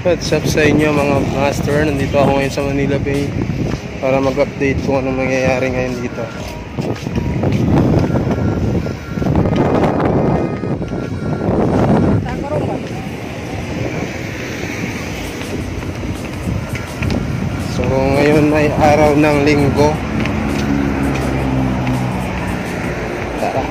What's up sa inyo mga master? Nandito ako ngayon sa Manila Bay para mag-update kung anong mangyayari ngayon dito. So ngayon ay araw ng Linggo. Tara.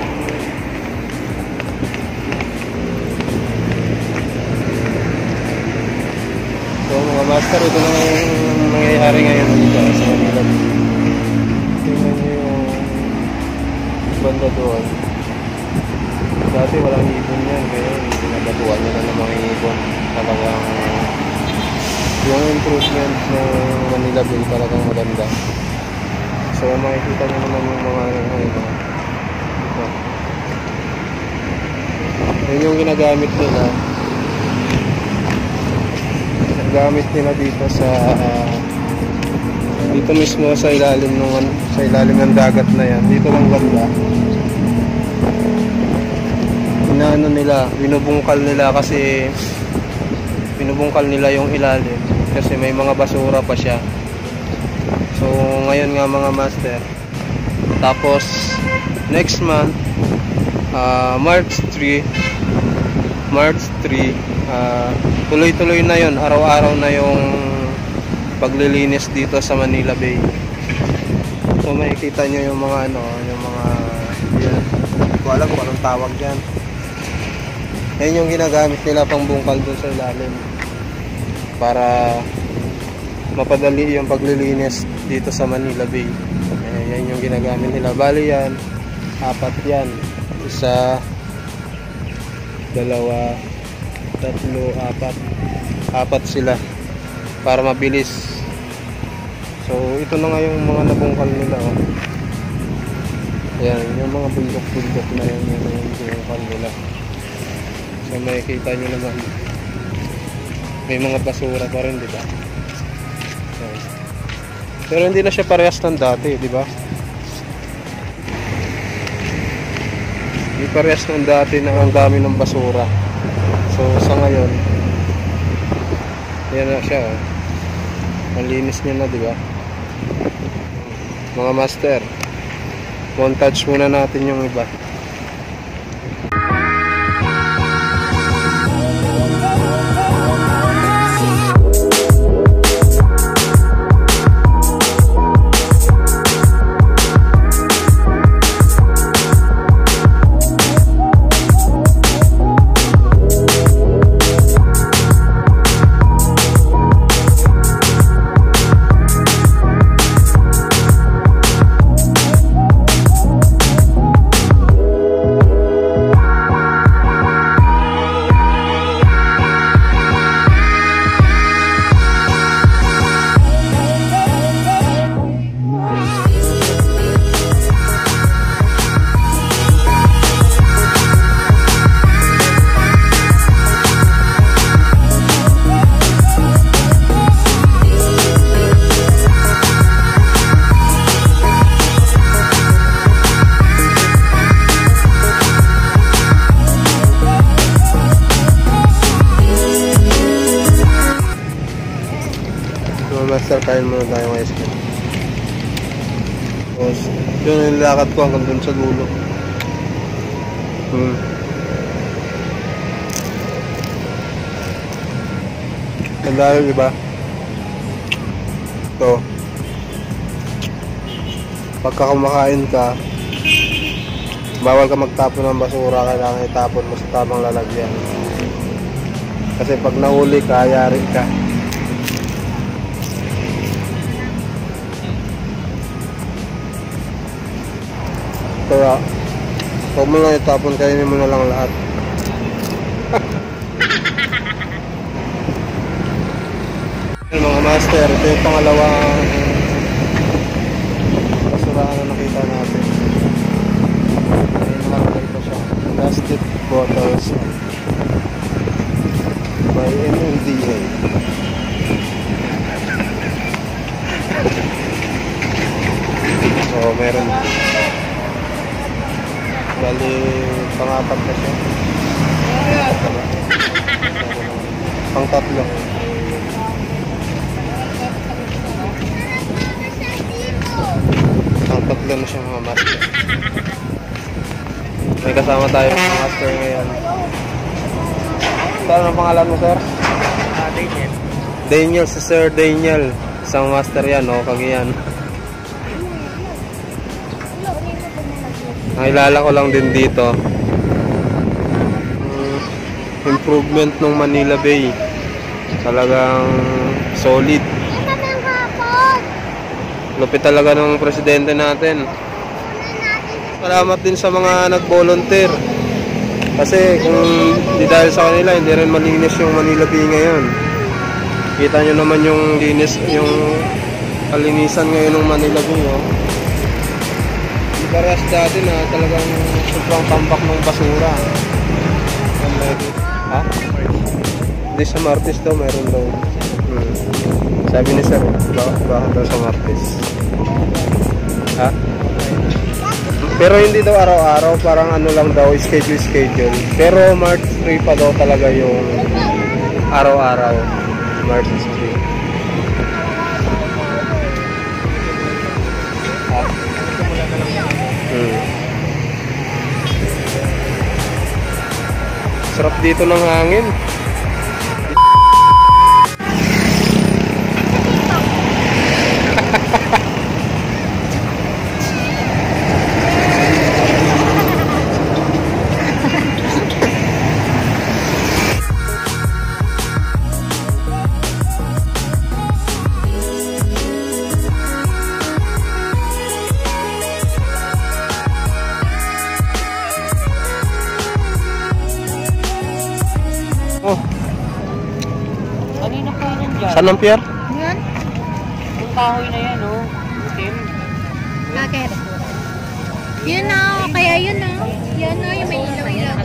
So mga master, ito na yung mangyayari ngayon dito sa Manila. Tingnan nyo yung banda doon. Dati walang ibon yan, kaya pinabatuan nila ng mga ibon. Talagang yung improvement ng Manila Bay talagang maganda. So makikita nyo naman yung mga ito. Yun yung ginagamit nila. Gamit nila dito sa dito mismo sa ilalim ng dagat na yan. Dito lang banda. Inaano nila, binubungkal nila kasi binubungkal nila yung ilalim kasi may mga basura pa siya. So ngayon nga mga master. Tapos next month March 3 tuloy-tuloy na yon, araw-araw na yung paglilinis dito sa Manila Bay. So makikita nyo yung mga yung mga yan. Hindi ko alam kung anong tawag dyan. Yan yung ginagamit nila pang bungkal dun sa ilalim para mapadali yung paglilinis dito sa Manila Bay. Yan yung ginagamit nila. Bali yan, 4 yan. 1, 2, 3, 4 sila para mabilis. So ito na nga yung mga nabungkal nila, oh. Ayan, yung mga bundok-bundok na yan yung bungkal nila. So makikita nyo naman may mga basura pa rin, diba? Ayan. Pero hindi na siya parehas ng dati, diba? Hindi parehas ng dati na ang dami ng basura. So sa ngayon, yan na siya, oh. Malinis niya na, diba? Mga master, montage muna natin yung iba. Master, kain muna tayo ng ice cream. Tapos yun yung lakad ko hanggang dun sa dulo. Ang dahil, diba? Ito, pagka kumakain ka, bawal ka magtapon ng basura. Kailangan itapon mo sa tamang lalagyan, kasi pag nahuli ka, yari ka. Kaya huwag mo lang itapon, kainin mo na lang lahat. Mga master, ito yung pangalawang basurahan na nakita natin. Ayun, nakalagay pa siya, plastic bottles by MMDA. So meron, bali pang-4 na siya. Pang-3. tatlo na siya mga master. May kasama tayo mga master ngayon. Saan ang pangalan mo, sir? Daniel. Daniel, si Sir Daniel. Isang master yan, o, Cagayan. Nakilala ko lang din dito. Improvement ng Manila Bay. Talagang solid. Lupit talaga ng presidente natin. Salamat din sa mga nag-volunteer. Kasi kung di dahil sa kanila, hindi rin malinis yung Manila Bay ngayon. Kita nyo naman yung linis, yung kalinisan ngayon ng Manila Bay. Oh. Di parehas dati na talagang sobrang tambak ng basura. Ha? Hindi sa Martes daw, meron daw. Sabi ni Sir, bakit daw sa Martes? Ha? Pero hindi daw araw-araw, parang ano lang daw, schedule. Pero March 3 pa daw talaga yung araw-araw. March 3. Ha? Sarap dito ng hangin. Oh. Kanina po yun dyan. Saan ang pier? Yan? Yung kahoy na yan, oh. Itim. Bakit? Yun na, kaya yun na. Yan na, yung may ilaw-ilaw.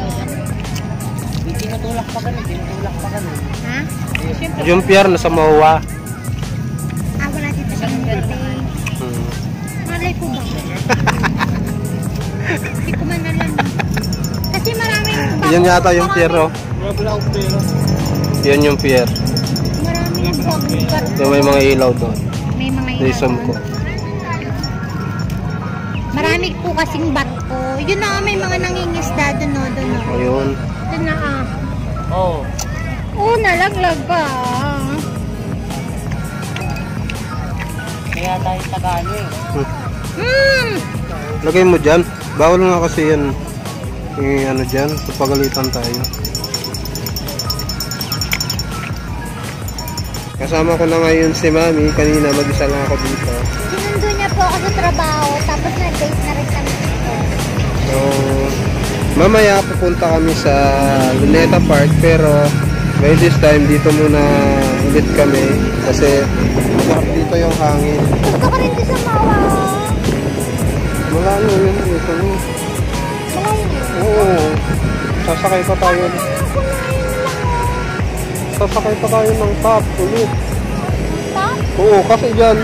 Tinutulak pa ganun. Ha? Siyempre. Yung pier nasa Mawa. Wala dito sa Mungkate. Malay ko ba? Hindi ko man alam. Kasi maraming bago. Yan yata yung pier, oh. Yan yung pier. Maraming bago. Yung may mga ilaw doon. May mga ilaw. Reason ko. Marami po kasing barko. Yun na, may mga nangingisda doon, no? Doon, no? Ayun. Doon na, Oo. Oo, nalaglag pa. Kaya tayo taga-ano eh. Lagay mo dyan. Bawal nga kasi yan. Yung ano dyan. Pagalitan tayo. Kasama ko na ngayon si Mami. Kanina mag-isa lang ako dito. Sinundo niya po ako sa trabaho. Tapos nag-date na rin kami dito. So, mamaya pupunta kami sa Luneta Park. Pero by this time dito muna ulit kami. Kasi masarap dito yung hangin. Gusto ko rin dito sa Mawa. Malayo yun dito. Malayo. Oo. Sasakay pa tayo. Sasakay pa tayo ng top ulit. Top? Oo, kasi dyan,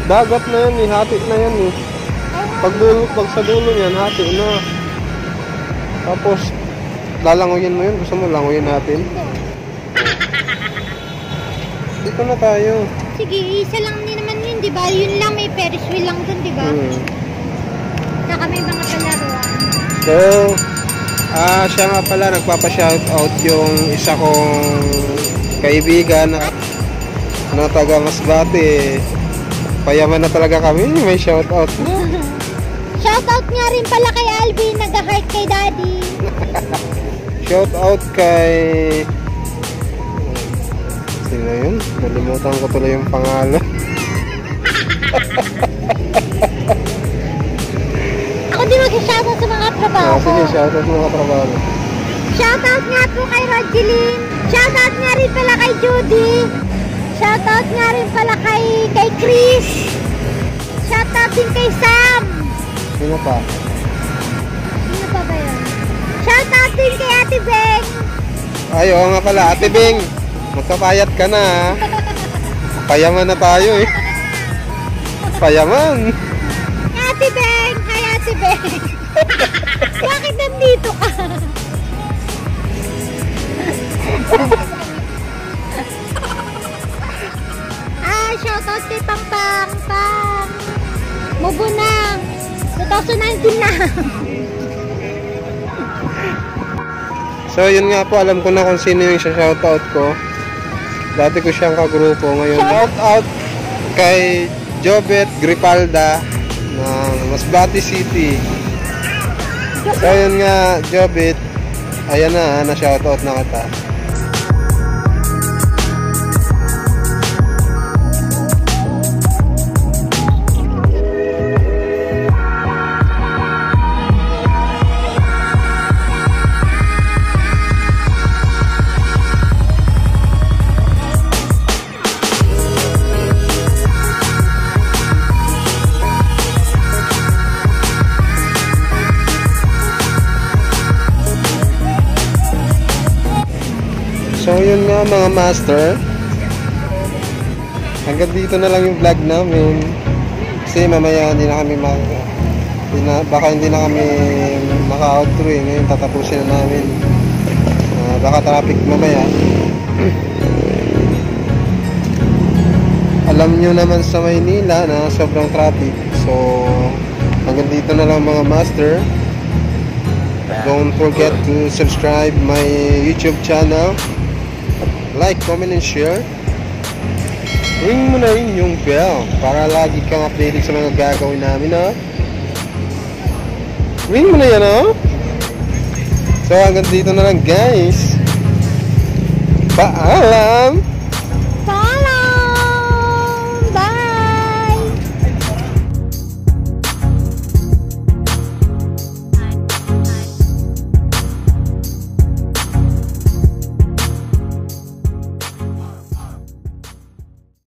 dagat na yan eh, hati na yan eh. Pag sa dulo yan, hati na. Tapos, lalangoyin mo yun, gusto mo langoyin natin? Dito na tayo. Sige, isa lang din naman yun, di ba? Yun lang, may Ferris wheel lang dun, di ba? Saka may mga palaruan. So, siya nga pala, nagpapa-shoutout yung isa kong kaibigan na taga Masbate. Payaman na talaga kami, may shoutout. Shoutout nga rin pala kay Alvin, nag-heart kay Daddy. Shoutout kay... Sino yun? Nalimutan ko tuloy yung pangalan. Ako din mag-shoutout sa mga trabaho ko. Sige, shoutout sa mga trabaho. Shoutout nga po kay Rogeline. Shoutout nga rin pala kay Judy. Shoutout nga rin pala kay Chris. Shoutout din kay Sam. Sino pa? Sino pa ba yun? Shoutout din kay Ate Beng. Ay, oo nga pala. Ate Bing, magpapayat ka na ha. Payaman na tayo eh. Payaman. Ate Beng! Hi Ate Beng! Bakit nandito ka? Shoutout kay Pang. Mubunang. 2019 na. So yun nga po, alam ko na kung sino yung shoutout ko. Dati ko siyang kagrupo. Ngayon, shoutout kay Jobet Gripalda ng Masbate City. So yun nga, Jobet, ayan na shoutout na kita. So yun nga mga master, hanggang dito na lang yung vlog namin kasi mamaya baka hindi na kami maka-outro eh. Ngayon tatapusin na namin, baka traffic mamaya. Alam nyo naman sa Maynila na sobrang traffic, so hanggang dito na lang mga master. Don't forget to subscribe my YouTube channel, like, comment, and share. Ring mo na rin yung bell para lagi kang updated sa mga gagawin namin, ha? Ring mo na yan, ha? So hanggang dito na lang guys. Paalam!